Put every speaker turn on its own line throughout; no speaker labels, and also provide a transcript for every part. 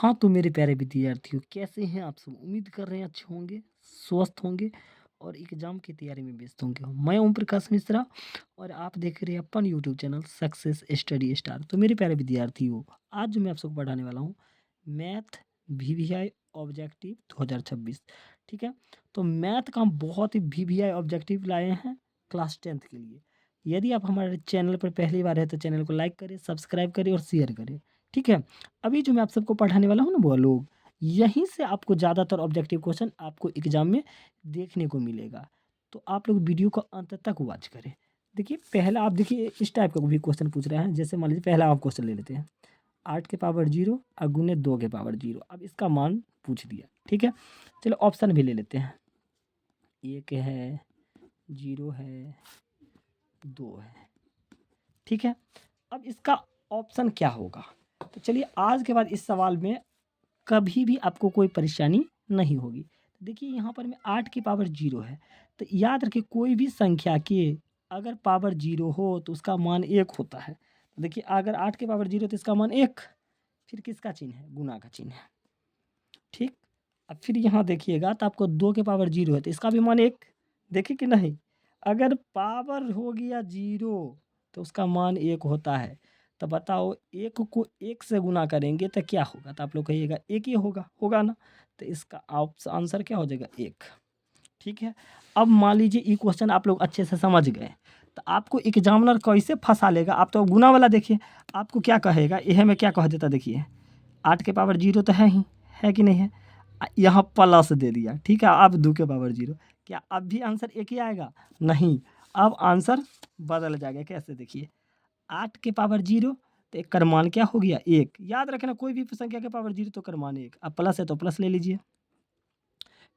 हाँ, तो मेरे प्यारे विद्यार्थियों कैसे हैं आप सब? उम्मीद कर रहे हैं अच्छे होंगे, स्वस्थ होंगे और एग्ज़ाम की तैयारी में व्यस्त होंगे। मैं ओम प्रकाश मिश्रा और आप देख रहे हैं अपन YouTube channel success study star. तो मेरे प्यारे विद्यार्थियों, आज जो मैं आप सबको पढ़ाने वाला हूँ, मैथ वीवीआई ऑब्जेक्टिव 2026, ठीक है? तो मैथ का हम बहुत ही वीवीआई ऑब्जेक्टिव लाए हैं क्लास 10th के लिए। यदि आप हमारे चैनल पर पहली बार है तो चैनल को लाइक करें, सब्सक्राइब करें और शेयर करें, ठीक है? अभी जो मैं आप सबको पढ़ाने वाला हूँ ना वो लोग, यहीं से आपको ज़्यादातर ऑब्जेक्टिव क्वेश्चन आपको एग्ज़ाम में देखने को मिलेगा। तो आप लोग वीडियो को अंत तक वॉच करें। देखिए पहला आप देखिए इस टाइप का भी क्वेश्चन पूछ रहे हैं। जैसे मान लीजिए पहला आप क्वेश्चन ले लेते हैं। 8 के पावर 0 और गुने 2 के पावर 0। अब इसका मान पूछ दिया, ठीक है? चलो ऑप्शन भी ले लेते हैं। 1 है, 0 है, 2 है, ठीक है? अब इसका ऑप्शन क्या होगा? तो चलिए आज के बाद इस सवाल में कभी भी आपको कोई परेशानी नहीं होगी। देखिए यहाँ पर में 8 की पावर 0 है, तो याद रखिए कोई भी संख्या के अगर पावर 0 हो तो उसका मान 1 होता है। तो देखिए अगर 8 की पावर 0 तो इसका मान 1, फिर किसका चिन्ह है? गुणा का चिन्ह है, ठीक? अब फिर यहाँ देखिएगा तो आपको 2 के पावर 0 है तो इसका भी मान 1, देखिए कि नहीं? अगर पावर हो गया 0 तो उसका मान 1 होता है। तो बताओ 1 को 1 से गुणा करेंगे तो क्या होगा? तो आप लोग कहिएगा 1 ही होगा, होगा ना? तो इसका आंसर क्या हो जाएगा? 1, ठीक है? अब मान लीजिए ये क्वेश्चन आप लोग अच्छे से समझ गए, तो आपको एग्जामिनर कैसे फंसा लेगा? आप तो गुना वाला देखिए, आपको क्या कहेगा? यह में क्या कह देता देखिए, 8 के पावर 0 तो है ही, है कि नहीं है? यहाँ प्लस दे दिया, ठीक है? अब 2 के पावर 0, क्या अब भी आंसर 1 ही आएगा? नहीं, अब आंसर बदल जाएगा। कैसे? देखिए 8 के पावर 0 तो एक का मान क्या हो गया? 1। याद रखना कोई भी संख्या के पावर 0 तो मान 1। अब प्लस है तो प्लस ले लीजिए।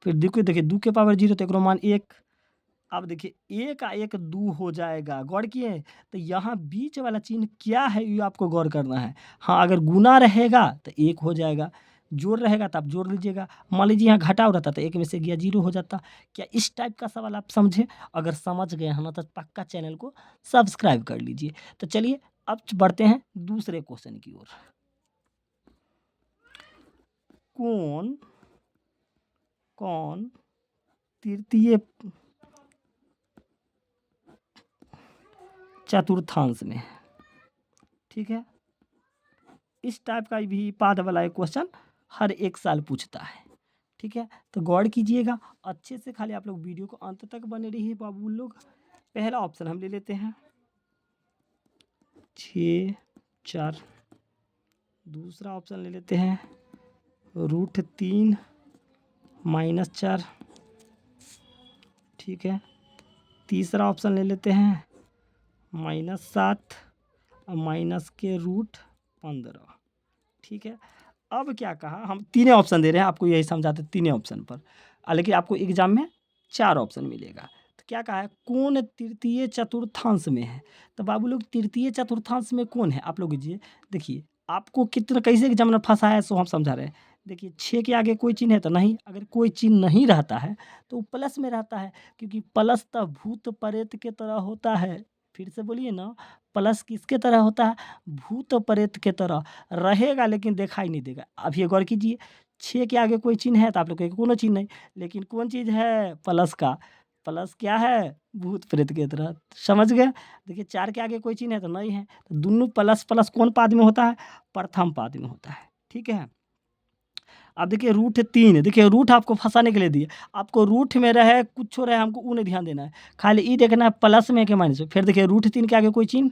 फिर देखिए 2 के पावर 0 तो एकरो मान 1। अब देखिए 1 का 1 2 हो जाएगा। गौर किए? तो यहाँ बीच वाला चिन्ह क्या है ये आपको गौर करना है। हाँ, अगर गुना रहेगा तो 1 हो जाएगा, जोड़ रहेगा तो आप जोड़ लीजिएगा। मान लीजिए यहाँ घटाव रहता तो 1 में से गया 0 हो जाता। क्या इस टाइप का सवाल आप समझे? अगर समझ गए हैं ना तो पक्का चैनल को सब्सक्राइब कर लीजिए। तो चलिए अब बढ़ते हैं दूसरे क्वेश्चन की ओर। कौन कौन तृतीय चतुर्थांश में, ठीक है? इस टाइप का भी पाद वाला एक क्वेश्चन हर एक साल पूछता है, ठीक है? तो गौर कीजिएगा अच्छे से, खाली आप लोग वीडियो को अंत तक बने रहिए बाबू लोग। पहला ऑप्शन हम ले लेते हैं 6 4। दूसरा ऑप्शन ले लेते हैं √3 -4, ठीक है? तीसरा ऑप्शन ले लेते हैं -7 और माइनस के √15, ठीक है? अब क्या कहा, हम तीनों ऑप्शन दे रहे हैं आपको, यही समझाते तीनों ऑप्शन पर। लेकिन आपको एग्जाम में 4 ऑप्शन मिलेगा। तो क्या कहा है? कौन तृतीय चतुर्थांश में है? तो बाबू लोग तृतीय चतुर्थांश में कौन है? आप लोग कीजिए, देखिए आपको कितना कैसे एग्जामिनर फंसा है सो हम समझा रहे हैं। देखिए 6 के आगे कोई चिन्ह है तो नहीं, अगर कोई चिन्ह नहीं रहता है तो वो प्लस में रहता है, क्योंकि प्लस तो भूत प्रेत के तरह होता है। फिर से बोलिए ना, प्लस किसके तरह होता है? भूत प्रेत के तरह रहेगा लेकिन दिखाई नहीं देगा। अब ये गौर कीजिए 6 के आगे कोई चिन्ह है तो आप लोग कहेंगे कोनो चिन्ह नहीं, लेकिन कौन चीज़ है? प्लस का। प्लस क्या है? भूत प्रेत की तरह। समझ गए? देखिए 4 के आगे कोई चिन्ह है तो नहीं है, तो दोनों प्लस प्लस कौन पाद में होता है? प्रथम पाद में होता है, ठीक है? अब देखिए √3, देखिए रूट आपको फंसाने के लिए दिए। आपको रूट में रहे कुछ रहे, हमको वो नहीं ध्यान देना है, खाली ये देखना है प्लस में है कि माइनस में। फिर देखिए √3 के आगे कोई चिन्ह,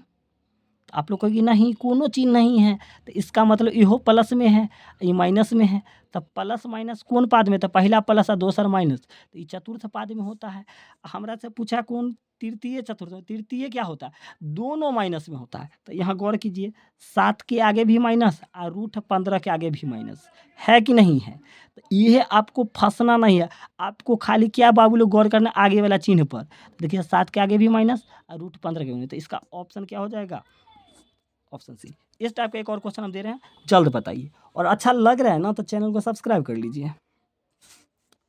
आप लोग कहेंगे नहीं कोनो चिन्ह नहीं है, तो इसका मतलब इहो प्लस में है, ये माइनस में है। तब प्लस माइनस कौन पाद में? तो पहला प्लस और दूसरा माइनस, तो ये चतुर्थ पाद में होता है। हमरा से पूछा कौन तृतीय चतुर्थ? तृतीय क्या होता है? दोनों माइनस में होता है। तो यहाँ गौर कीजिए 7 के आगे भी माइनस और √15 के आगे भी माइनस, है कि नहीं है? तो ये आपको फंसना नहीं है, आपको खाली क्या बाबू लोग गौर करना आगे वाला चिन्ह पर। देखिए 7 के आगे भी माइनस और √15 के माइनस, तो इसका ऑप्शन क्या हो जाएगा? Option C. इस टाइप का एक और क्वेश्चन हम दे रहे हैं, जल्द बताइए। और अच्छा लग रहा है ना तो चैनल को सब्सक्राइब कर लीजिए।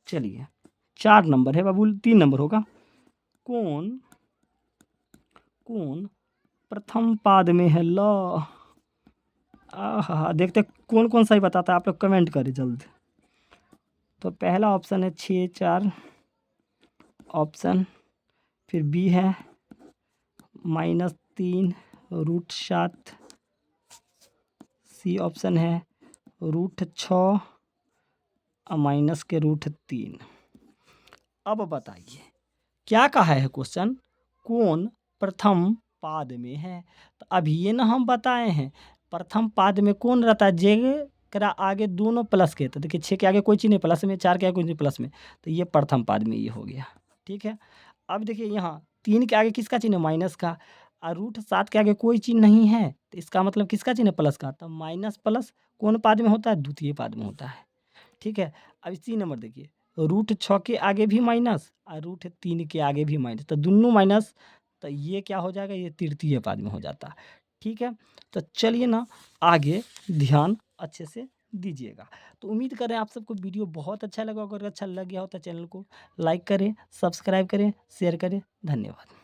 चलिए 4 नंबर है बाबू, 3 नंबर होगा। कौन कौन प्रथम पाद में है? ल हाँ, देखते कौन कौन सा ही बताता है, आप लोग कमेंट करें जल्द। तो पहला ऑप्शन है 6 4 ऑप्शन, फिर बी है -3 √7, सी ऑप्शन है √6 माइनस के √3। अब बताइए क्या कहा है क्वेश्चन, कौन प्रथम पाद में है। तो अभी ये ना हम बताए हैं प्रथम पाद में कौन रहता है, जेकरा आगे दोनों प्लस के, तो देखिए 6 के आगे कोई चीज़ नहीं प्लस में, 4 के आगे कोई नहीं प्लस में, तो ये प्रथम पाद में ये हो गया। ठीक है, अब देखिए यहाँ 3 के आगे किसका चिन्ह है, माइनस का, और √7 के आगे कोई चिन्ह नहीं है, तो इसका मतलब किसका चिन्ह है, प्लस का। तो माइनस प्लस कौन पाद में होता है, द्वितीय पाद में होता है। ठीक है, अब इसी नंबर देखिए √6 के आगे भी माइनस और √3 के आगे भी माइनस, तो दोनों माइनस, तो ये क्या हो जाएगा, ये तृतीय पाद में हो जाता है। ठीक है, तो चलिए ना आगे ध्यान अच्छे से दीजिएगा। तो उम्मीद करें आप सबको वीडियो बहुत अच्छा लगा, अगर अच्छा लग गया हो तो चैनल को लाइक करें, सब्सक्राइब करें, शेयर करें। धन्यवाद।